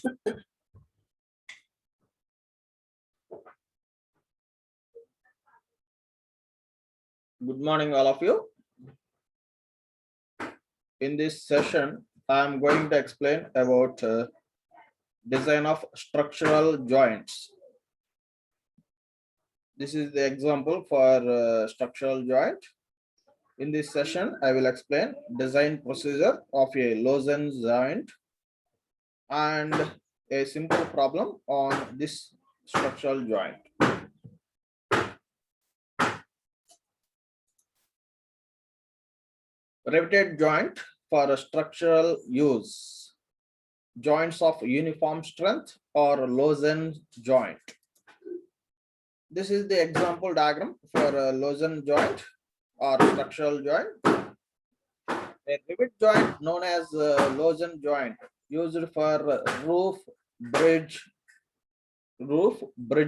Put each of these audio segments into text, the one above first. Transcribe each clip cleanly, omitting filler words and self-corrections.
Good morning, all of you. In this session, I am going to explain about design of structural joints. This is the example for structural joint. In this session, I will explain design procedure of a lozen joint and a simple problem on this structural joint. Riveted joint for a structural use. Joints of uniform strength or lozen joint. This is the example diagram for a lozen joint or structural joint. A rivet joint known as lozen joint used for bridge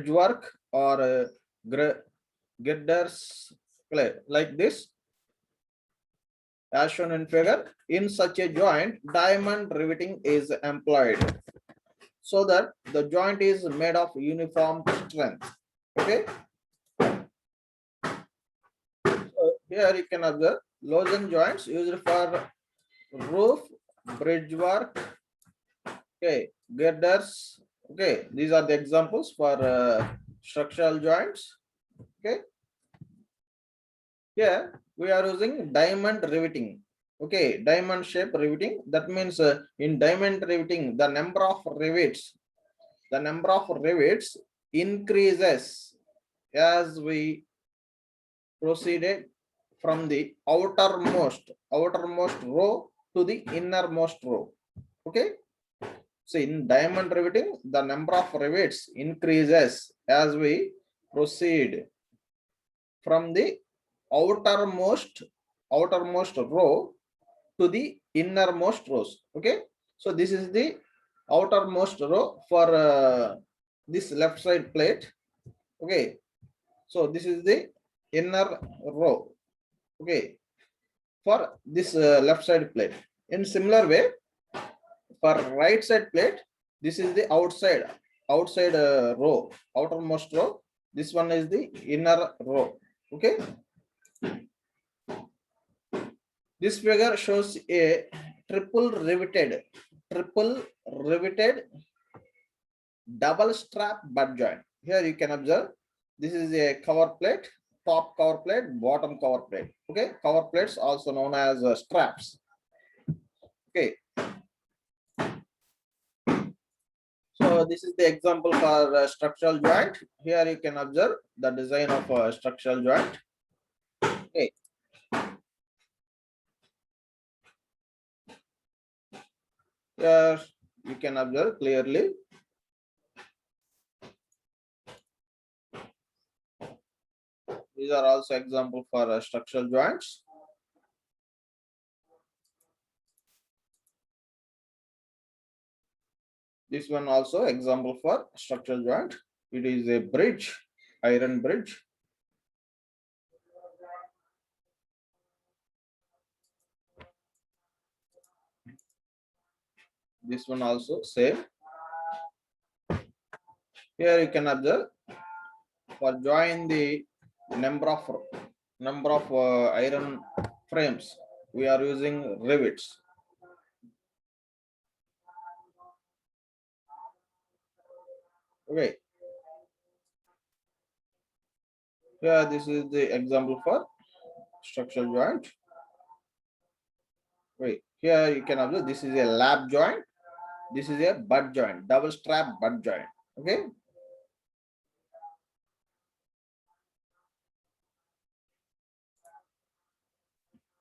work or girders like this. As shown in figure, in such a joint, diamond riveting is employed so that the joint is made of uniform strength. Okay. So here you can observe lozen joints used for roof, bridge work, okay, girders. Okay, these are the examples for structural joints. Okay. Here we are using diamond riveting. Okay, diamond shape riveting. That means in diamond riveting, the number of rivets increases as we proceeded from the outermost row to the innermost row. Okay. So in diamond riveting, the number of rivets increases as we proceed from the outermost row to the innermost rows. Okay. So this is the outermost row for this left side plate. Okay. So this is the inner row. Okay. For this left side plate. In similar way, for right side plate, this is the outside row, outermost row. This one is the inner row. Okay. This figure shows a triple riveted double strap butt joint. Here you can observe this is a cover plate, top cover plate, bottom cover plate. Okay, cover plates also known as straps. Okay. So this is the example for structural joint. Here you can observe the design of a structural joint. Okay. Here you can observe clearly. These are also example for structural joints. This one also example for structural joint. It is a bridge, iron bridge. This one also same. Here you can observe for join the number of iron frames, we are using rivets. Okay. Here this is the example for structural joint. Wait, here you can observe this is a lap joint. This is a butt joint, double strap butt joint. Okay.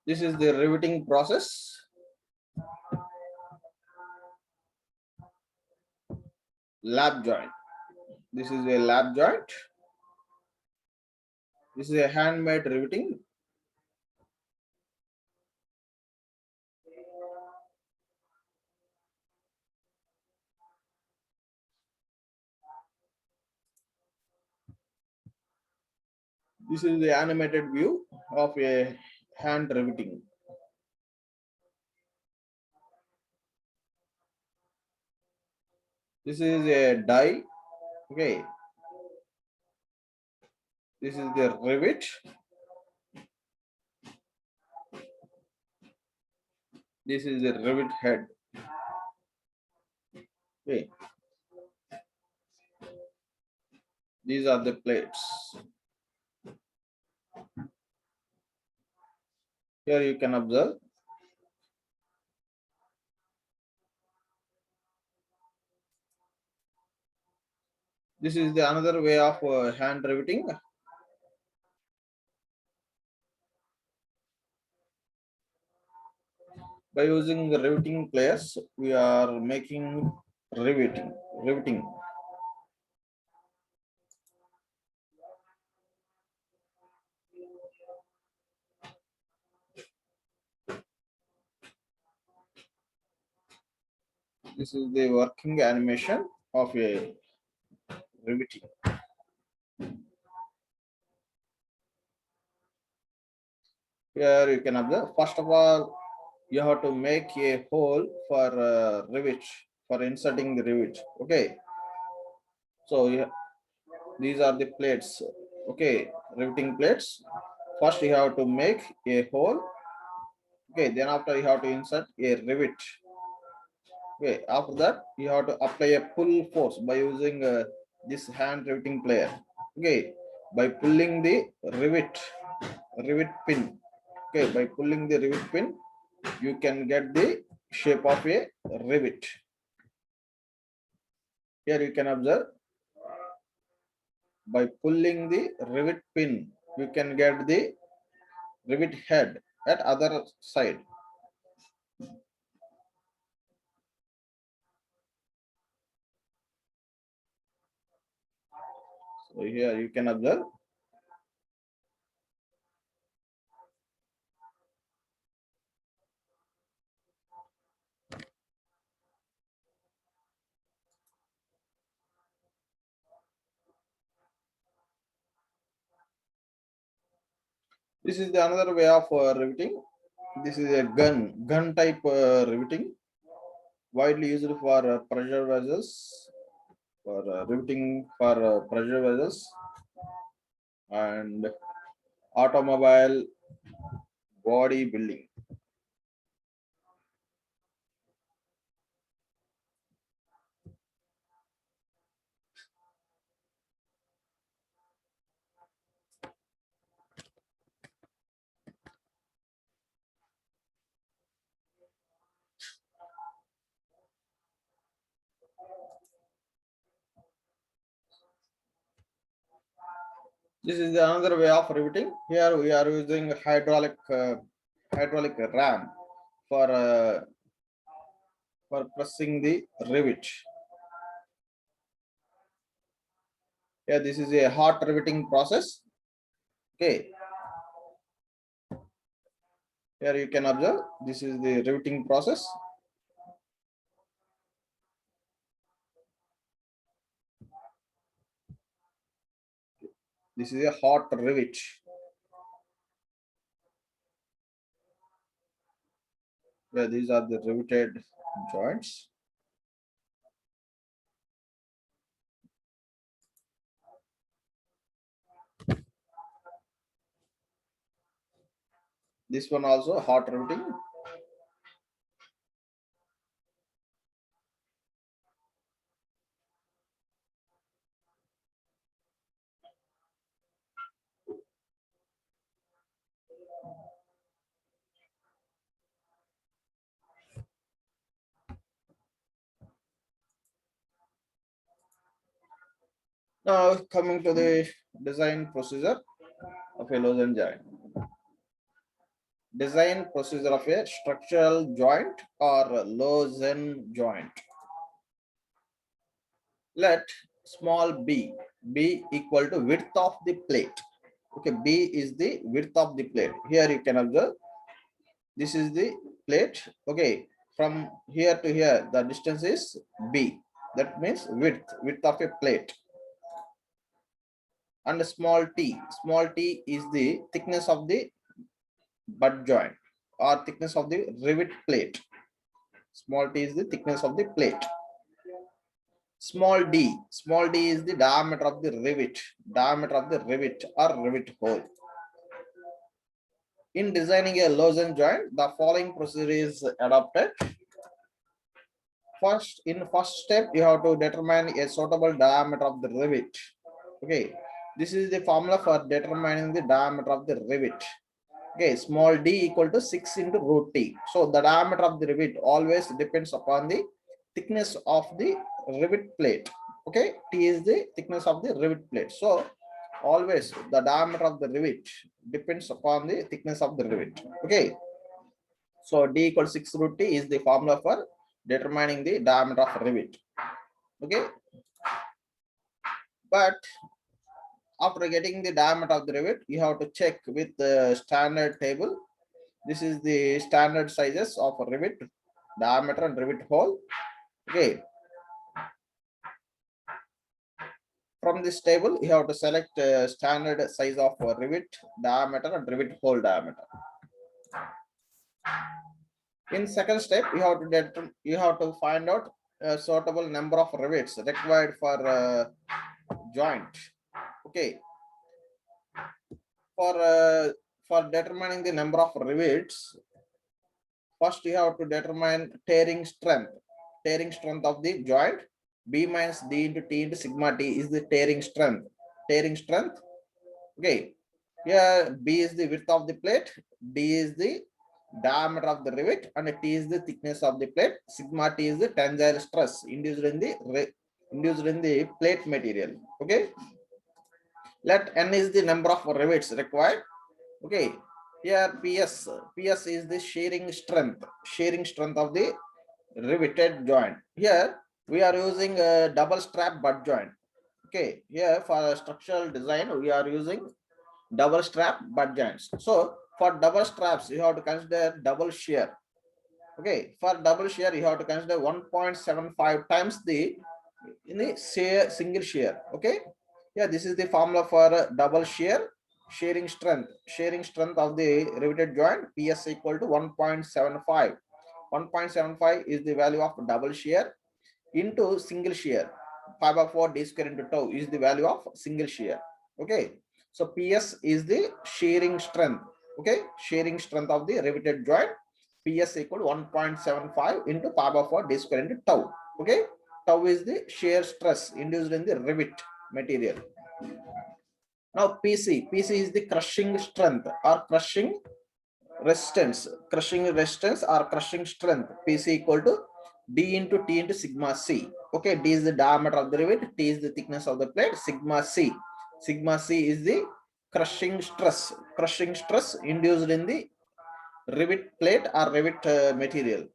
This is the riveting process. Lap joint. This is a lap joint. This is a handmade riveting. This is the animated view of a hand riveting. This is a die. Okay. This is the rivet. This is the rivet head. Okay. These are the plates. Here you can observe. This is the another way of hand riveting. By using the riveting pliers, we are making riveting. Riveting. This is the working animation of a riveting. Here you can observe. First of all, you have to make a hole for rivet for inserting the rivet. Okay. So yeah, these are the plates. Okay, riveting plates. First, you have to make a hole. Okay, then after you have to insert a rivet. Okay, after that you have to apply a pull force by using this hand riveting plier. Okay, by pulling the rivet pin. Okay, by pulling the rivet pin, you can get the shape of a rivet. Here you can observe, by pulling the rivet pin, you can get the rivet head at other side. So here you can observe. This is the another way of riveting. This is a gun type riveting, widely used for pressure vessels, for riveting for pressure vessels and automobile body building. This is the another way of riveting. Here we are using hydraulic ram for pressing the rivet. Yeah, this is a hot riveting process. Okay. Here you can observe, this is the riveting process. This is a hot rivet. Yeah, these are the riveted joints. This one also hot riveting. Now coming to the design procedure of a lozenge joint. Design procedure of a structural joint or lozenge joint. Let small b be equal to width of the plate. Okay, b is the width of the plate. Here you can observe, this is the plate. Okay, from here to here the distance is b. That means width of a plate. And small t is the thickness of the butt joint or thickness of the rivet plate. Small t is the thickness of the plate. Small d is the diameter of the rivet or rivet hole. In designing a lozenge joint, the following procedure is adopted. In first step, you have to determine a suitable diameter of the rivet. Okay, this is the formula for determining the diameter of the rivet. Okay, small d equal to 6 into root t. So the diameter of the rivet always depends upon the thickness of the rivet plate. Okay, t is the thickness of the rivet plate. So always the diameter of the rivet depends upon the thickness of the rivet. Okay, so d equal 6 root t is the formula for determining the diameter of rivet. Okay, but after getting the diameter of the rivet, you have to check with the standard table. This is the standard sizes of a rivet, diameter and rivet hole. Okay, from this table, you have to select standard size of a rivet, diameter and rivet hole diameter. In second step, you have to find out a suitable number of rivets required for joint. Okay, for determining the number of rivets, first you have to determine tearing strength of the joint. B minus D into T into sigma T is the tearing strength. Okay, here B is the width of the plate, D is the diameter of the rivet, and T is the thickness of the plate. Sigma T is the tensile stress induced in the plate material. Okay, let N is the number of rivets required. Okay, here PS is the shearing strength of the riveted joint. Here we are using a double strap butt joint. Okay, here for structural design we are using double strap butt joints. So for double straps you have to consider double shear. Okay, for double shear you have to consider 1.75 times the single shear. Okay, yeah, this is the formula for double shearing strength of the riveted joint. PS equal to 1.75. 1.75 is the value of double shear into single shear. 5/4 d square into tau is the value of single shear. Okay, so PS is the shearing strength. Okay, shearing strength of the riveted joint. PS equal to 1.75 into 5/4 d square into tau. Okay, tau is the shear stress induced in the rivet material. Now PC is the crushing strength or crushing resistance or crushing strength. PC equal to D into T into sigma C. Okay, D is the diameter of the rivet, T is the thickness of the plate, sigma C is the crushing stress induced in the rivet plate or rivet material.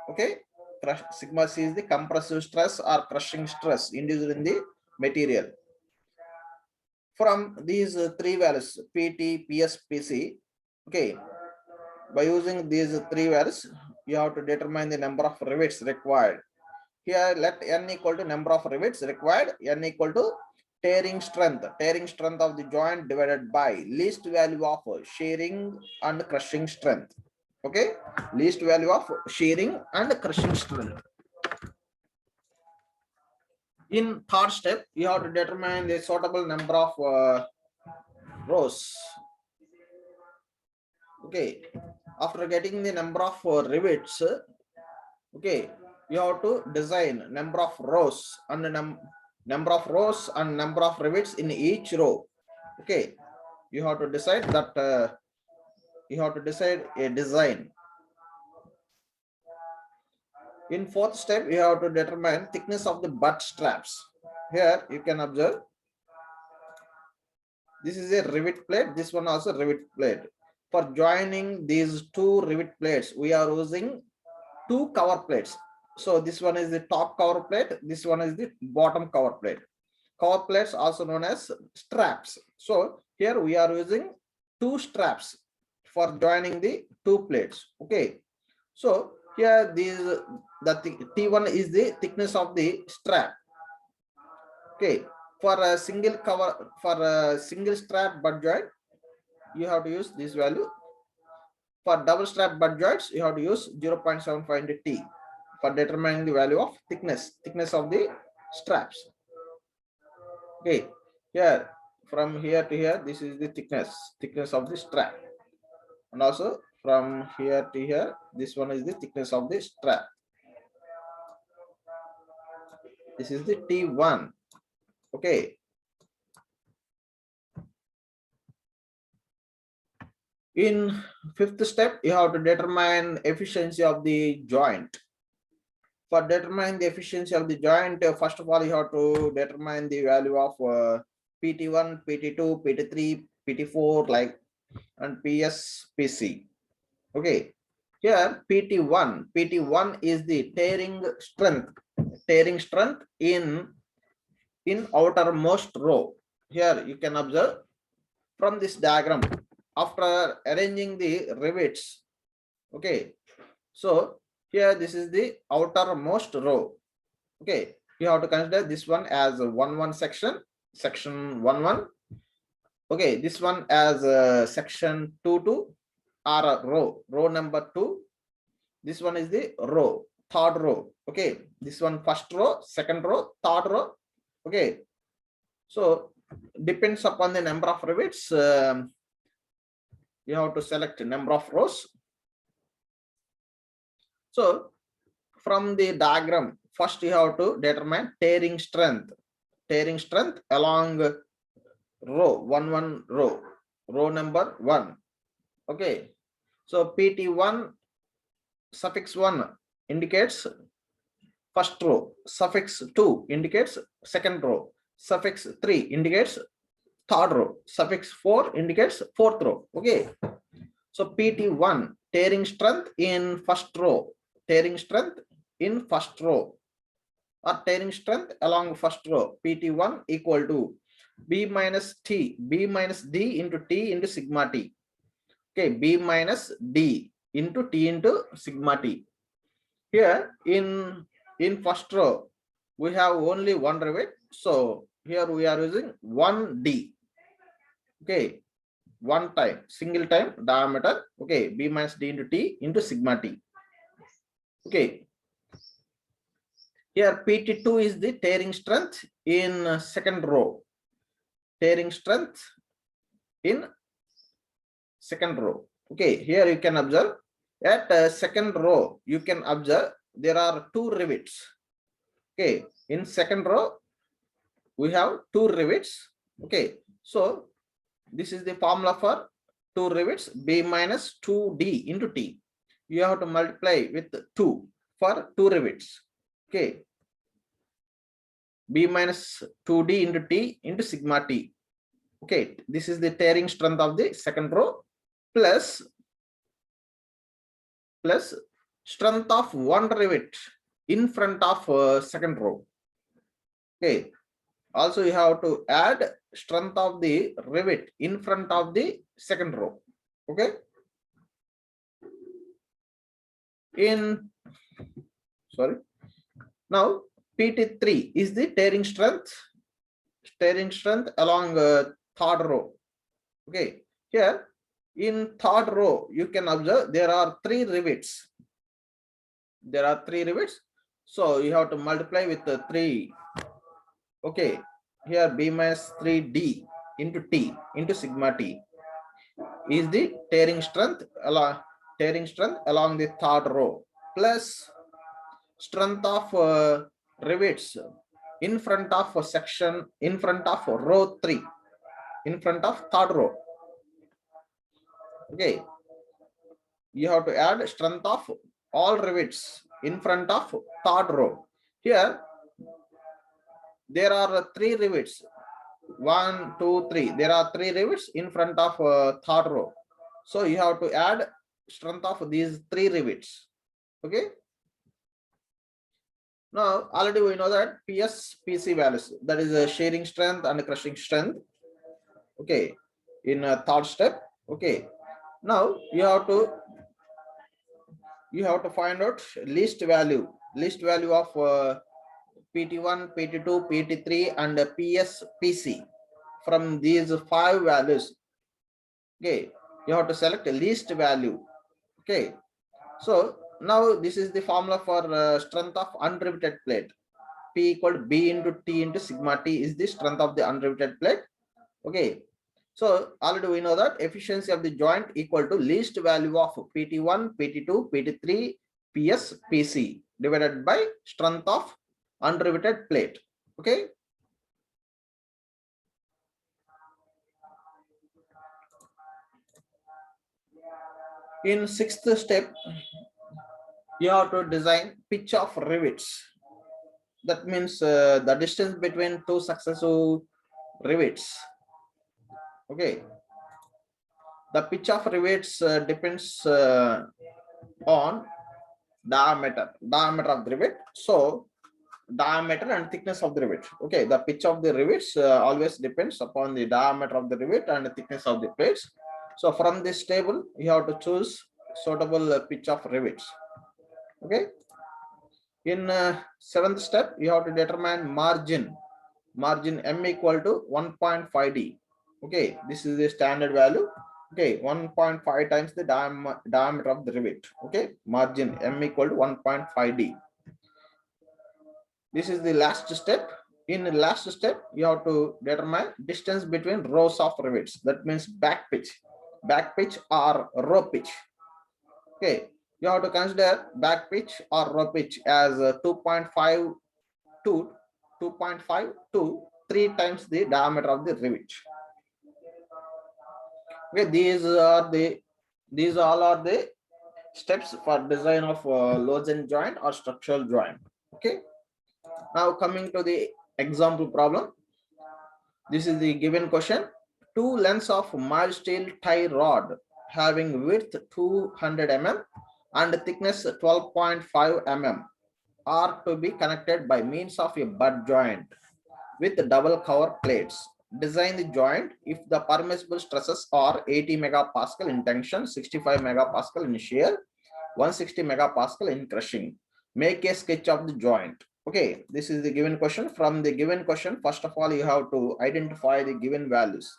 Okay, sigma C is the compressive stress or crushing stress induced in the material. From these three values PT, PS, PC, okay, by using these three values you have to determine the number of rivets required. Here let N equal to number of rivets required, N equal to tearing strength of the joint divided by least value of shearing and crushing strength. Okay, least value of shearing and crushing strength. In third step, you have to determine the suitable number of rows. Okay, after getting the number of rivets, okay, you have to design number of rows and number of rivets in each row. Okay, you have to decide that a design. In fourth step, you have to determine thickness of the butt straps. Here you can observe this is a rivet plate, this one also rivet plate. For joining these two rivet plates, we are using two cover plates. So this one is the top cover plate, this one is the bottom cover plate. Cover plates also known as straps. So here we are using two straps for joining the two plates. Okay, so here the T1 is the thickness of the strap. Okay, for a single strap butt joint you have to use this value. For double strap butt joints you have to use 0.75 into T for determining the value of thickness of the straps. Okay, here from here to here, this is the thickness of the strap, and also from here to here, this one is the thickness of the strap. This is the T1. Okay. In fifth step, you have to determine efficiency of the joint. For determine the efficiency of the joint, first of all, you have to determine the value of PT1, PT2, PT3, PT4, like, and PS, PC. Okay. Here, PT1 is the tearing strength in outermost row. Here you can observe from this diagram after arranging the rivets. Okay, so here this is the outermost row. Okay, you have to consider this one as a 1 section 1. Okay, this one as a section 2 or row number 2. This one is the third row. Okay, this one first row, second row, third row. Okay, so depends upon the number of rivets. You have to select number of rows. So from the diagram, first you have to determine tearing strength along row row number 1. Okay, so PT1 suffix 1 indicates first row, suffix 2 indicates second row, suffix 3 indicates third row, suffix 4 indicates fourth row. Okay, so PT1 tearing strength in first row, tearing strength in first row, or tearing strength along first row, PT1 equal to B minus D into T into sigma T. Okay, B minus D into T into sigma T. Here in first row we have only one rivet, so here we are using 1D. Okay, one time, single time diameter. Okay, B minus D into T into sigma T. Okay, here PT2 is the tearing strength in second row, tearing strength in second row. Okay, here you can observe at second row, you can observe there are 2 rivets. Okay, in second row we have 2 rivets. Okay, so this is the formula for 2 rivets, B minus 2D into T. You have to multiply with 2 for 2 rivets. Okay, B minus 2D into T into sigma T. Okay, this is the tearing strength of the second row plus strength of one rivet in front of second row. Okay, also you have to add strength of the rivet in front of the second row. Okay, now PT3 is the tearing strength along third row. Okay, here in third row you can observe there are 3 rivets. So you have to multiply with the 3. Okay, here B minus 3D into T into sigma T is the tearing strength along the third row plus strength of rivets in front of row 3, in front of third row. Okay, you have to add strength of all rivets in front of third row. Here there are 3 rivets, 1 2 3. There are 3 rivets in front of third row, so you have to add strength of these 3 rivets. Okay, now already we know that PS PC values, that is a shearing strength and crushing strength. Okay, in a third step. Okay, now you have to find out least value of PT1, PT2, PT3 and PS PC from these 5 values. Okay, you have to select a least value. Okay, so now this is the formula for strength of unriveted plate. P equal to B into T into sigma T is the strength of the unriveted plate. Okay. So already we know that efficiency of the joint equal to least value of PT1, PT2, PT3, PS, PC divided by strength of unriveted plate. Okay. In sixth step, you have to design pitch of rivets. That means the distance between two successive rivets. Okay. The pitch of rivets depends on diameter of the rivet. So diameter and thickness of the rivet. Okay, the pitch of the rivets always depends upon the diameter of the rivet and the thickness of the plates. So from this table, you have to choose suitable pitch of rivets. Okay. In seventh step, you have to determine margin M equal to 1.5D. Okay, this is the standard value. Okay, 1.5 times the diameter of the rivet. Okay, margin M equal to 1.5D. This is the last step. In the last step, you have to determine distance between rows of rivets. That means back pitch or row pitch. Okay, you have to consider back pitch or row pitch as 2.5 to 3 times the diameter of the rivet. Okay, these all are the steps for design of Lozen joint or structural joint. Okay, now coming to the example problem. This is the given question. Two lengths of mild steel tie rod having width 200 mm and thickness 12.5 mm are to be connected by means of a butt joint with double cover plates. Design the joint if the permissible stresses are 80 megapascal in tension, 65 megapascal in shear, 160 megapascal in crushing. Make a sketch of the joint. Okay, this is the given question. From the given question, first of all, you have to identify the given values.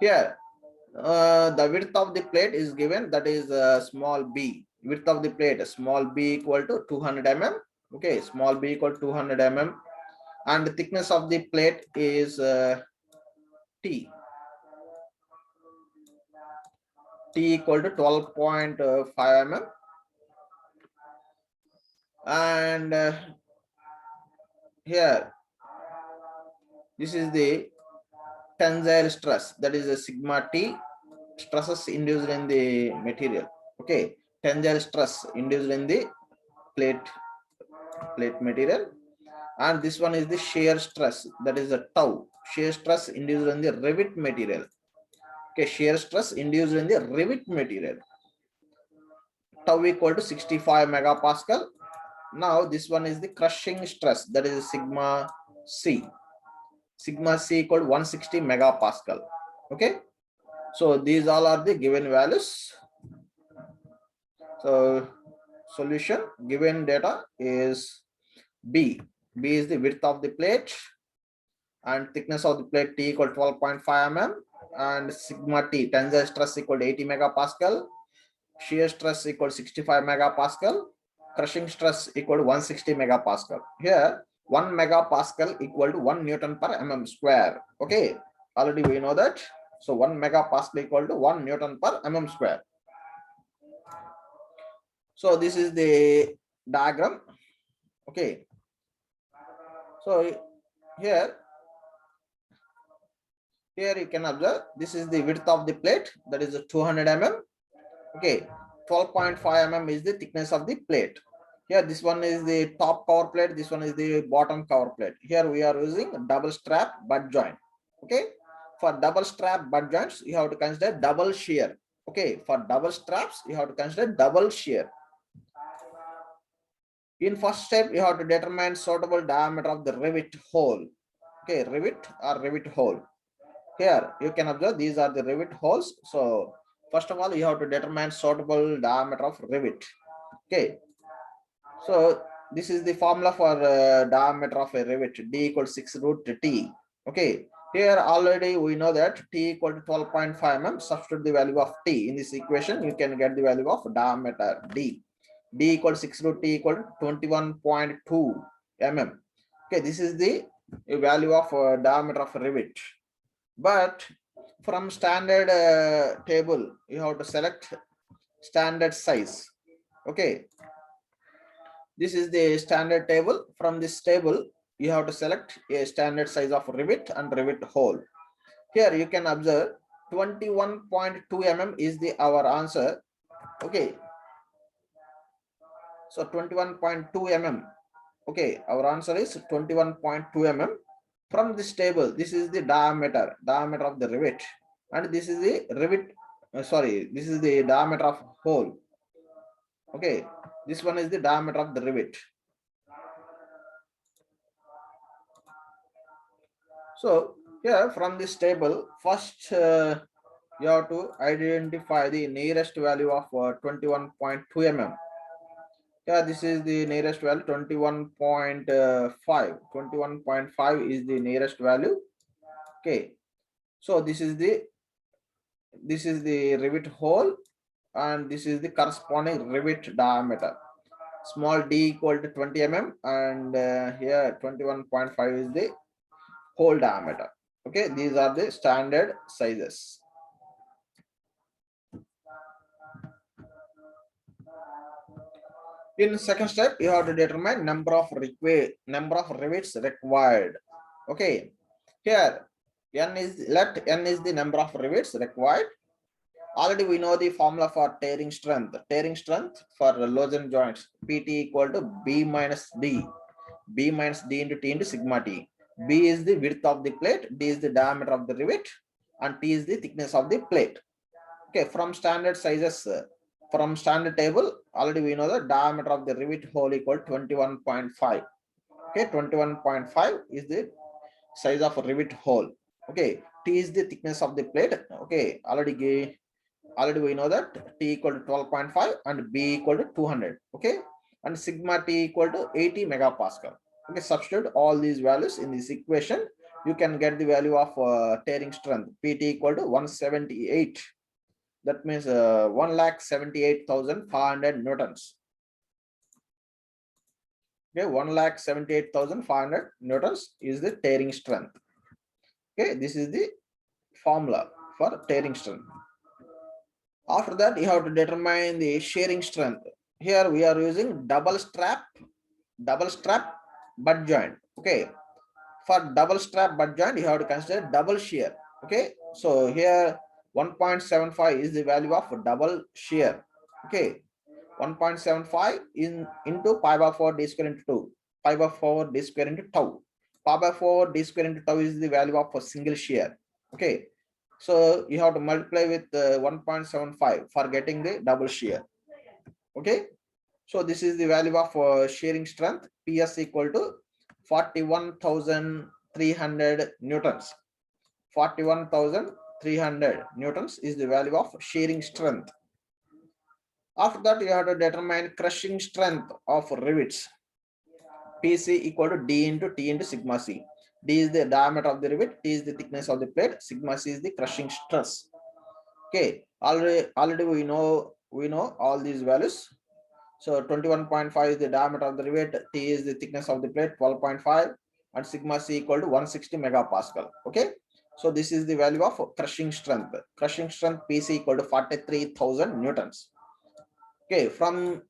Here, the width of the plate is given, that is small b. Width of the plate, small b equal to 200 mm. Okay, small b equal to 200 mm. And the thickness of the plate is T. T equal to 12.5 mm. And here, this is the tensile stress, that is a sigma T, stresses induced in the material. Okay, tensile stress induced in the plate material. And this one is the shear stress, that is a tau, shear stress induced in the rivet material. Okay, shear stress induced in the rivet material. Tau equal to 65 megapascal. Now this one is the crushing stress, that is sigma C. Sigma C equal to 160 megapascal. Okay, so these all are the given values. So solution, given data is B. B is the width of the plate and thickness of the plate T equal to 12.5 mm and sigma T, tensile stress equal to 80 megapascal, shear stress equal to 65 megapascal, crushing stress equal to 160 megapascal. Here 1 megapascal equal to 1 Newton per mm square. Okay, already we know that. So 1 megapascal equal to 1 Newton per mm square. So this is the diagram. Okay, so here you can observe this is the width of the plate, that is 200 mm. Okay, 12.5 mm is the thickness of the plate. Here this one is the top cover plate, this one is the bottom cover plate. Here we are using double strap butt joint. Okay, for double strap butt joints you have to consider double shear. Okay, for double straps you have to consider double shear. In first step you have to determine suitable diameter of the rivet hole. Okay, rivet or rivet hole. Here you can observe these are the rivet holes. So first of all you have to determine suitable diameter of rivet. Okay, so this is the formula for diameter of a rivet, D equals 6 root T. Okay, here already we know that T equal to 12.5 mm. Substitute the value of T in this equation, you can get the value of diameter D. D equals 6 root T equal to 21.2 mm. Okay, this is the value of diameter of rivet. But from standard table, you have to select standard size. Okay, this is the standard table. From this table, you have to select a standard size of rivet and rivet hole. Here you can observe 21.2 mm is the our answer. Okay, so 21.2 mm. Okay, our answer is 21.2 mm. From this table, this is the diameter of the rivet, and this is the rivet. Sorry, this is the diameter of hole. Okay, this one is the diameter of the rivet. So here from this table, first you have to identify the nearest value of 21.2 mm. Yeah, this is the nearest value 21.5. 21.5 is the nearest value. Okay, so this is the rivet hole, and this is the corresponding rivet diameter. Small d equal to 20 mm, and here 21.5 is the hole diameter. Okay, these are the standard sizes. In second step, you have to determine number of rivets required. Okay, here n is the number of rivets required. Already we know the formula for tearing strength. Tearing strength for loosened joints, Pt equal to B minus D. B minus D into T into sigma T. B is the width of the plate, D is the diameter of the rivet, and T is the thickness of the plate. Okay, from standard sizes, from standard table, already we know the diameter of the rivet hole equal 21.5. Okay, 21.5 is the size of a rivet hole. Okay, T is the thickness of the plate. Okay, already we know that T equal to 12.5 and B equal to 200. Okay, and sigma T equal to 80 megapascal. Okay, substitute all these values in this equation. You can get the value of tearing strength. Pt equal to 178. That means 1,78,500 newtons. Okay, 1,78,500 newtons is the tearing strength. Okay, this is the formula for tearing strength. After that, you have to determine the shearing strength. Here we are using double strap butt joint. Okay, for double strap butt joint, you have to consider double shear. Okay, so here 1.75 is the value of double shear. Okay, 1.75 into pi by 4 d square into 2, pi by 4 d square into tau. Pi by 4 d square into tau is the value of a single shear. Okay, so you have to multiply with 1.75 for getting the double shear. Okay, so this is the value of shearing strength. PS equal to 41,300 newtons. 41,300 newtons is the value of shearing strength. After that, you have to determine crushing strength of rivets. PC equal to D into T into sigma C. D is the diameter of the rivet, T is the thickness of the plate, sigma C is the crushing stress. Okay, already we know all these values. So 21.5 is the diameter of the rivet, T is the thickness of the plate, 12.5, and sigma C equal to 160 megapascal. Okay, so this is the value of crushing strength. Crushing strength PC equal to 43,000 newtons. Okay,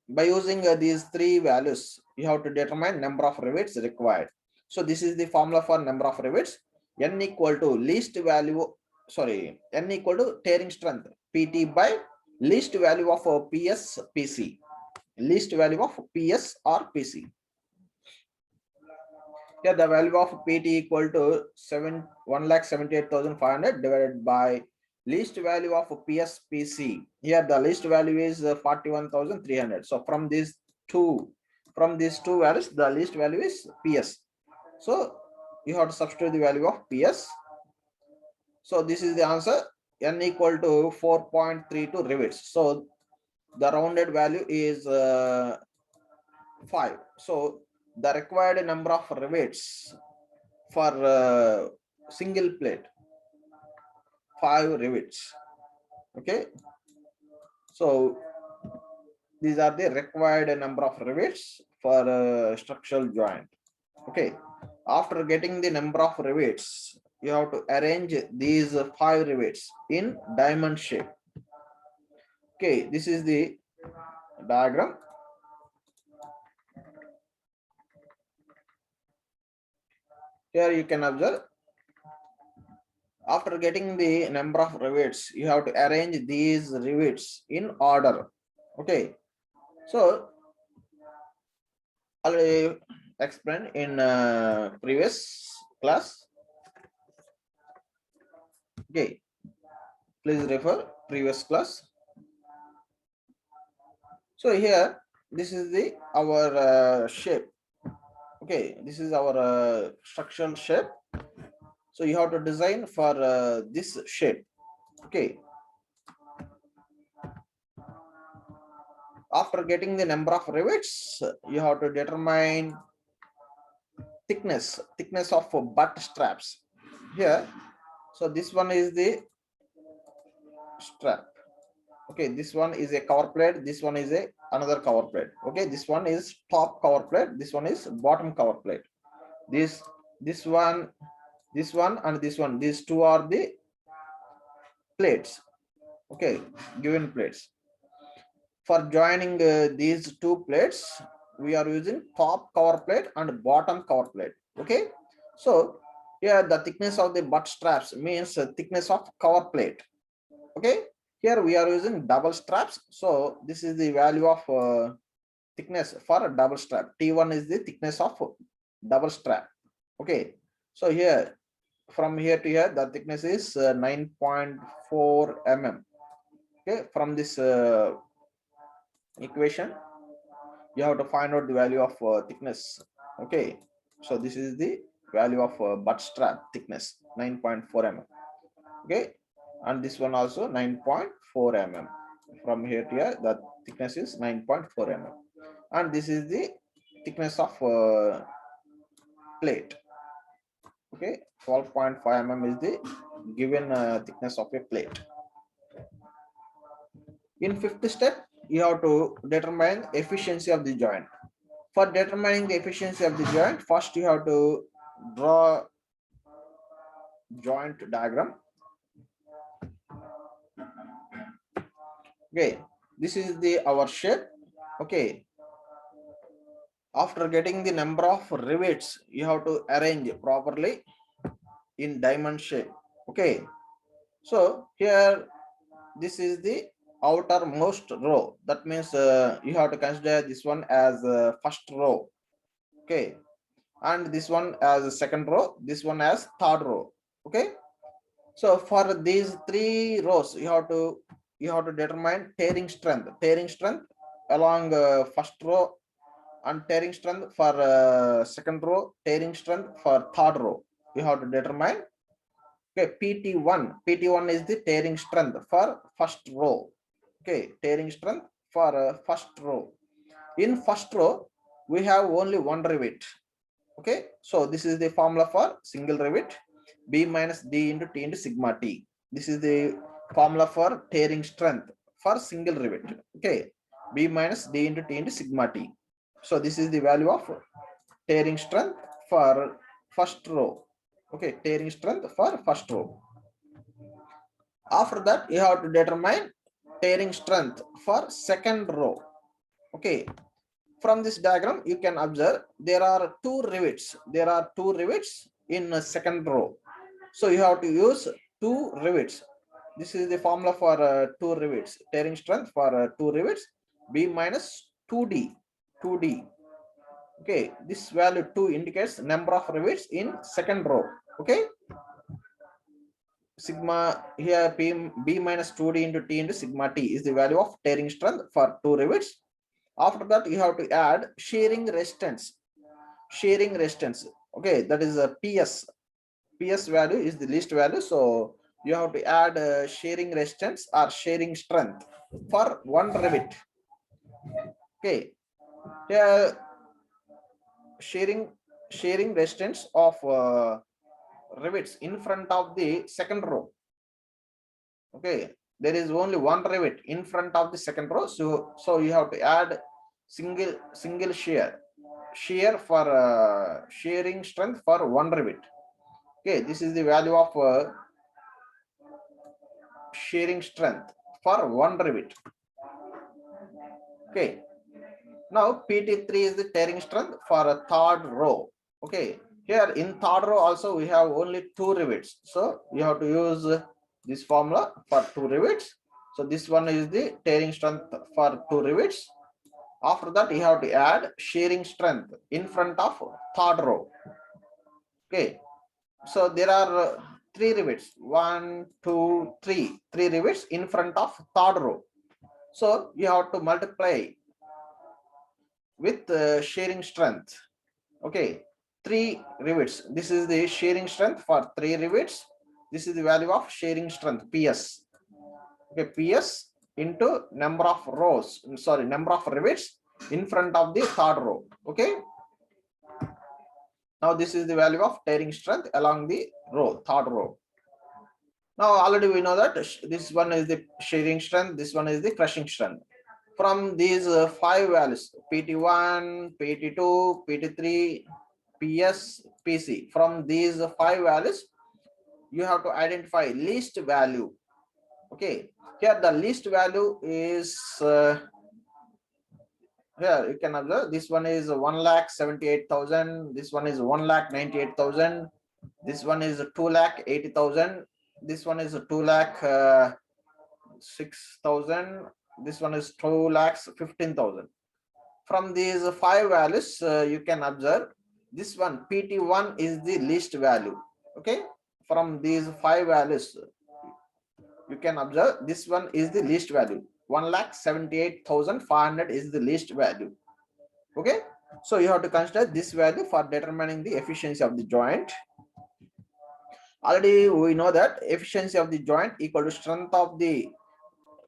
by using these three values, you have to determine number of rivets required. So this is the formula for number of rivets. N equal to N equal to tearing strength PT by least value of PS PC. Least value of PS or PC. Here the value of PT equal to 1,78,500 divided by least value of PSPC. Here the least value is 41,300. So from these two values, the least value is PS. So you have to substitute the value of PS. So this is the answer. N equal to 4.32 rivets. So the rounded value is 5. So the required number of rivets for single plate, 5 rivets. Okay, so these are the required number of rivets for structural joint. Okay, After getting the number of rivets, you have to arrange these 5 rivets in diamond shape. Okay, this is the diagram. Here you can observe, after getting the number of rivets, you have to arrange these rivets in order. Okay, so already explained in previous class. Okay, please refer previous class. So here, this is the our shape. Okay, this is our structural shape. So you have to design for this shape. Okay, after getting the number of rivets, you have to determine thickness of butt straps here. So this one is the strap. Okay, this one is a cover plate, this one is a another cover plate. Okay, this one is top cover plate, this one is bottom cover plate. This one and this one, these two are the plates. Okay, given plates. For joining these two plates, we are using top cover plate and bottom cover plate. Okay, so here the thickness of the butt straps means thickness of cover plate. Okay, here we are using double straps, so this is the value of thickness for a double strap. T1 is the thickness of double strap. Okay, so here from here to here the thickness is 9.4 mm. Okay, from this equation you have to find out the value of thickness. Okay, so this is the value of butt strap thickness, 9.4 mm. Okay, and this one also 9.4 mm. From here to here the thickness is 9.4 mm, and this is the thickness of plate. Okay, 12.5 mm is the given thickness of a plate. In fifth step, you have to determine efficiency of the joint. For determining the efficiency of the joint, first you have to draw joint diagram. Okay, this is the our shape. Okay, after getting the number of rivets, you have to arrange properly in diamond shape. Okay, so here this is the outermost row. That means you have to consider this one as first row. Okay, and this one as second row, this one as third row. Okay, so for these 3 rows you have to determine tearing strength along first row, and tearing strength for second row, tearing strength for third row. You have to determine. Okay, pt1 is the tearing strength for first row. Okay, tearing strength for first row. In first row we have only one rivet. Okay, so this is the formula for single rivet, B minus D into T into sigma T. This is the formula for tearing strength for single rivet. Okay, B minus D into T into sigma T. So this is the value of tearing strength for first row. Okay, tearing strength for first row. After that, you have to determine tearing strength for second row. Okay, from this diagram you can observe there are 2 rivets. There are 2 rivets in a second row. So you have to use 2 rivets. This is the formula for 2 rivets. Tearing strength for 2 rivets, B minus 2D. Okay, this value 2 indicates number of rivets in second row. Okay, sigma here B minus 2D into T into sigma T is the value of tearing strength for 2 rivets. After that, you have to add shearing resistance. Okay, that is a PS. PS value is the least value, so you have to add shearing resistance or shearing strength for one rivet. Okay, here shearing resistance of rivets in front of the second row. Okay, there is only one rivet in front of the second row, so you have to add single shear for shearing strength for one rivet. Okay, this is the value of shearing strength for one rivet. Okay, now PT3 is the tearing strength for a third row. Okay, here in third row also we have only two rivets, so you have to use this formula for two rivets. So this one is the tearing strength for two rivets. After that you have to add shearing strength in front of third row. Okay, so there are three rivets, 1 2 3 rivets in front of third row. So you have to multiply with shearing strength. Okay, three rivets. This is the shearing strength for three rivets. This is the value of shearing strength, PS. Okay, PS into number of rows, sorry, number of rivets in front of the third row. Okay, now this is the value of tearing strength along the row, third row. Now already we know that this one is the shearing strength, this one is the crushing strength. From these five values, PT1, PT2, PT3, PS, PC, from these five values, you have to identify least value. Okay, here the least value is here you can observe this one is 1,78,000, this one is 1,98,000, this one is 2,80,000, this one is 2,06,000, this one is 2,15,000. From these five values you can observe this one PT1 is the least value. Okay, from these five values you can observe this one is the least value, 1,78,500 is the least value. Okay, so you have to consider this value for determining the efficiency of the joint. Already we know that efficiency of the joint equal to strength of the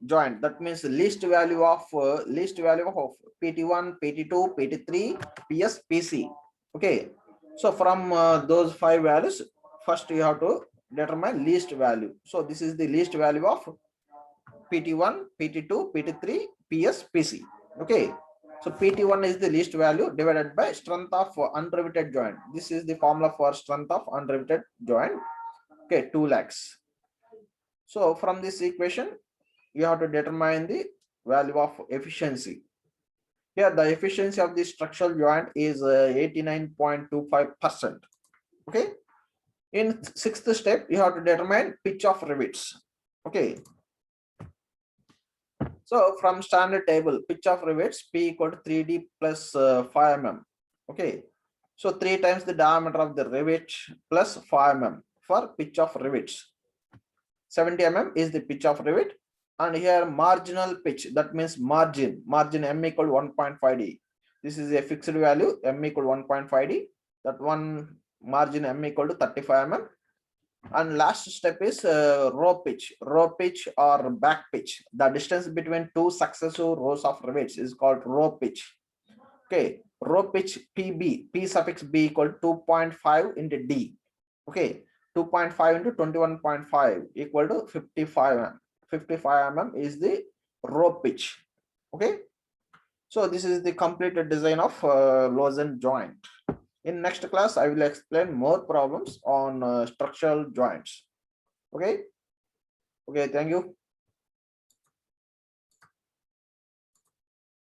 joint. That means least value of PT1, PT2, PT3, PS, PC. Okay, so from those five values, first you have to determine least value. So this is the least value of PT1, PT2, PT3, PS, PC. Okay, so PT1 is the least value divided by strength of unriveted joint. This is the formula for strength of unriveted joint. Okay, 2 lakhs. So from this equation, you have to determine the value of efficiency. Here, the efficiency of the structural joint is 89.25%. Okay. In sixth step, you have to determine pitch of rivets. Okay. So from standard table, pitch of rivets P equal to 3D plus 5 mm. Okay. So 3 times the diameter of the rivet plus 5 mm for pitch of rivets. 70 mm is the pitch of rivet. And here marginal pitch, that means margin M equal 1.5D. This is a fixed value, M equal 1.5D. That one margin M equal to 35 mm. And last step is row pitch or back pitch. The distance between two successive rows of rivets is called row pitch. Okay, row pitch PB, P suffix B equal 2.5 into D. Okay, 2.5 into 21.5 equal to 55 mm. 55 mm is the row pitch. Okay, so this is the completed design of lozenge joint. In next class, I will explain more problems on structural joints. Okay. Okay. Thank you.